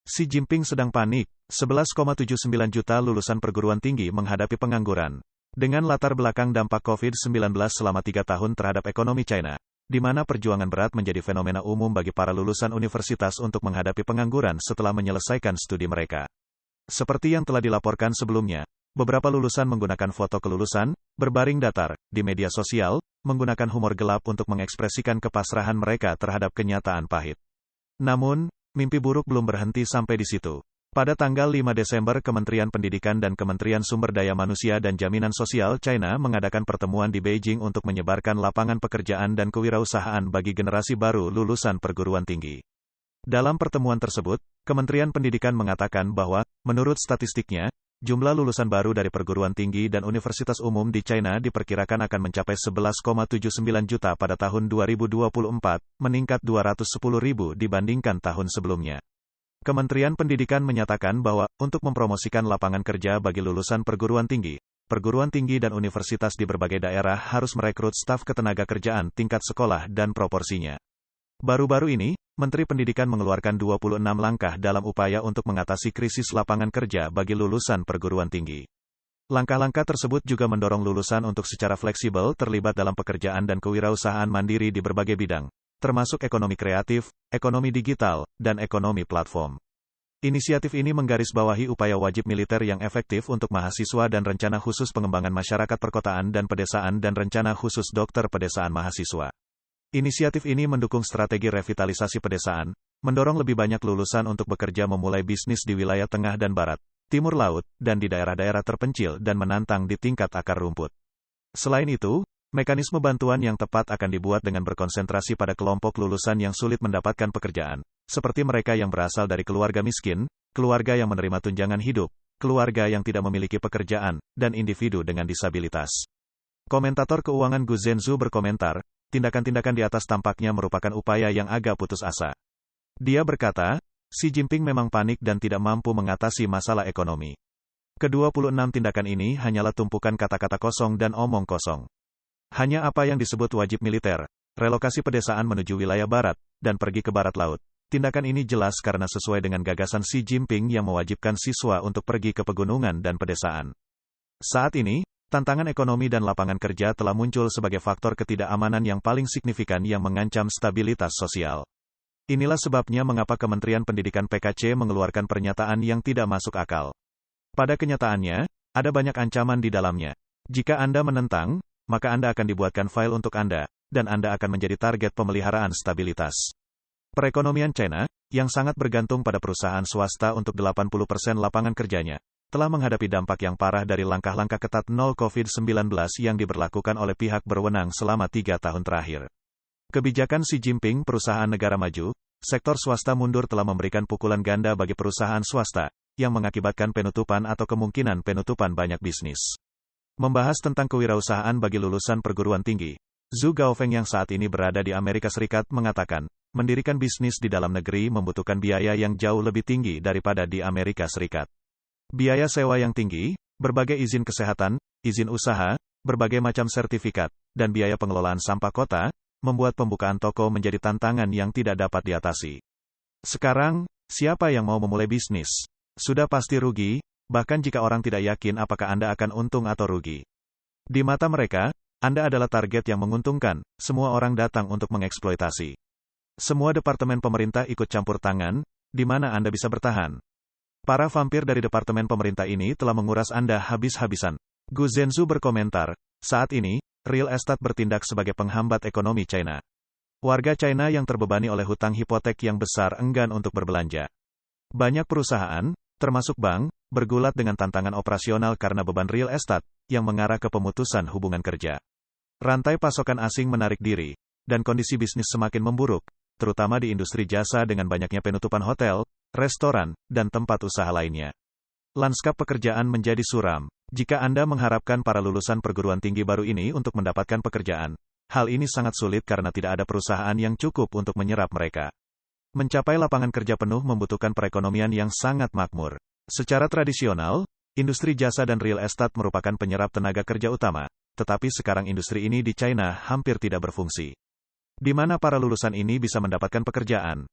Xi Jinping sedang panik, 11,79 juta lulusan perguruan tinggi menghadapi pengangguran. Dengan latar belakang dampak COVID-19 selama 3 tahun terhadap ekonomi China, di mana perjuangan berat menjadi fenomena umum bagi para lulusan universitas untuk menghadapi pengangguran setelah menyelesaikan studi mereka. Seperti yang telah dilaporkan sebelumnya, beberapa lulusan menggunakan foto kelulusan, berbaring datar, di media sosial, menggunakan humor gelap untuk mengekspresikan kepasrahan mereka terhadap kenyataan pahit. Namun, mimpi buruk belum berhenti sampai di situ. Pada tanggal 5 Desember Kementerian Pendidikan dan Kementerian Sumber Daya Manusia dan Jaminan Sosial China mengadakan pertemuan di Beijing untuk menyebarkan lapangan pekerjaan dan kewirausahaan bagi generasi baru lulusan perguruan tinggi. Dalam pertemuan tersebut, Kementerian Pendidikan mengatakan bahwa, menurut statistiknya, jumlah lulusan baru dari perguruan tinggi dan universitas umum di China diperkirakan akan mencapai 11,79 juta pada tahun 2024, meningkat 210.000 dibandingkan tahun sebelumnya. Kementerian Pendidikan menyatakan bahwa, untuk mempromosikan lapangan kerja bagi lulusan perguruan tinggi dan universitas di berbagai daerah harus merekrut staf ketenagakerjaan tingkat sekolah dan proporsinya. Baru-baru ini, Menteri Pendidikan mengeluarkan 26 langkah dalam upaya untuk mengatasi krisis lapangan kerja bagi lulusan perguruan tinggi. Langkah-langkah tersebut juga mendorong lulusan untuk secara fleksibel terlibat dalam pekerjaan dan kewirausahaan mandiri di berbagai bidang, termasuk ekonomi kreatif, ekonomi digital, dan ekonomi platform. Inisiatif ini menggarisbawahi upaya wajib militer yang efektif untuk mahasiswa dan rencana khusus pengembangan masyarakat perkotaan dan pedesaan dan rencana khusus dokter pedesaan mahasiswa. Inisiatif ini mendukung strategi revitalisasi pedesaan, mendorong lebih banyak lulusan untuk bekerja memulai bisnis di wilayah tengah dan barat, timur laut, dan di daerah-daerah terpencil dan menantang di tingkat akar rumput. Selain itu, mekanisme bantuan yang tepat akan dibuat dengan berkonsentrasi pada kelompok lulusan yang sulit mendapatkan pekerjaan, seperti mereka yang berasal dari keluarga miskin, keluarga yang menerima tunjangan hidup, keluarga yang tidak memiliki pekerjaan, dan individu dengan disabilitas. Komentator keuangan Gu Zhenzu berkomentar, tindakan-tindakan di atas tampaknya merupakan upaya yang agak putus asa. Dia berkata, Xi Jinping memang panik dan tidak mampu mengatasi masalah ekonomi. Ke-26 tindakan ini hanyalah tumpukan kata-kata kosong dan omong kosong. Hanya apa yang disebut wajib militer, relokasi pedesaan menuju wilayah barat, dan pergi ke barat laut. Tindakan ini jelas karena sesuai dengan gagasan Xi Jinping yang mewajibkan siswa untuk pergi ke pegunungan dan pedesaan. Saat ini, tantangan ekonomi dan lapangan kerja telah muncul sebagai faktor ketidakamanan yang paling signifikan yang mengancam stabilitas sosial. Inilah sebabnya mengapa Kementerian Pendidikan PKC mengeluarkan pernyataan yang tidak masuk akal. Pada kenyataannya, ada banyak ancaman di dalamnya. Jika Anda menentang, maka Anda akan dibuatkan file untuk Anda, dan Anda akan menjadi target pemeliharaan stabilitas. Perekonomian China, yang sangat bergantung pada perusahaan swasta untuk 80% lapangan kerjanya, telah menghadapi dampak yang parah dari langkah-langkah ketat nol COVID-19 yang diberlakukan oleh pihak berwenang selama 3 tahun terakhir. Kebijakan Xi Jinping perusahaan negara maju, sektor swasta mundur telah memberikan pukulan ganda bagi perusahaan swasta, yang mengakibatkan penutupan atau kemungkinan penutupan banyak bisnis. Membahas tentang kewirausahaan bagi lulusan perguruan tinggi, Zhu Gaofeng yang saat ini berada di Amerika Serikat mengatakan, mendirikan bisnis di dalam negeri membutuhkan biaya yang jauh lebih tinggi daripada di Amerika Serikat. Biaya sewa yang tinggi, berbagai izin kesehatan, izin usaha, berbagai macam sertifikat, dan biaya pengelolaan sampah kota, membuat pembukaan toko menjadi tantangan yang tidak dapat diatasi. Sekarang, siapa yang mau memulai bisnis? Sudah pasti rugi, bahkan jika orang tidak yakin apakah Anda akan untung atau rugi. Di mata mereka, Anda adalah target yang menguntungkan, semua orang datang untuk mengeksploitasi. Semua departemen pemerintah ikut campur tangan, di mana Anda bisa bertahan. Para vampir dari departemen pemerintah ini telah menguras Anda habis-habisan. Gu Zhenzu berkomentar, saat ini, real estate bertindak sebagai penghambat ekonomi China. Warga China yang terbebani oleh hutang hipotek yang besar enggan untuk berbelanja. Banyak perusahaan, termasuk bank, bergulat dengan tantangan operasional karena beban real estate, yang mengarah ke pemutusan hubungan kerja. Rantai pasokan asing menarik diri, dan kondisi bisnis semakin memburuk, terutama di industri jasa dengan banyaknya penutupan hotel, restoran, dan tempat usaha lainnya. Lanskap pekerjaan menjadi suram. Jika Anda mengharapkan para lulusan perguruan tinggi baru ini untuk mendapatkan pekerjaan, hal ini sangat sulit karena tidak ada perusahaan yang cukup untuk menyerap mereka. Mencapai lapangan kerja penuh membutuhkan perekonomian yang sangat makmur. Secara tradisional, industri jasa dan real estate merupakan penyerap tenaga kerja utama, tetapi sekarang industri ini di China hampir tidak berfungsi. Di mana para lulusan ini bisa mendapatkan pekerjaan?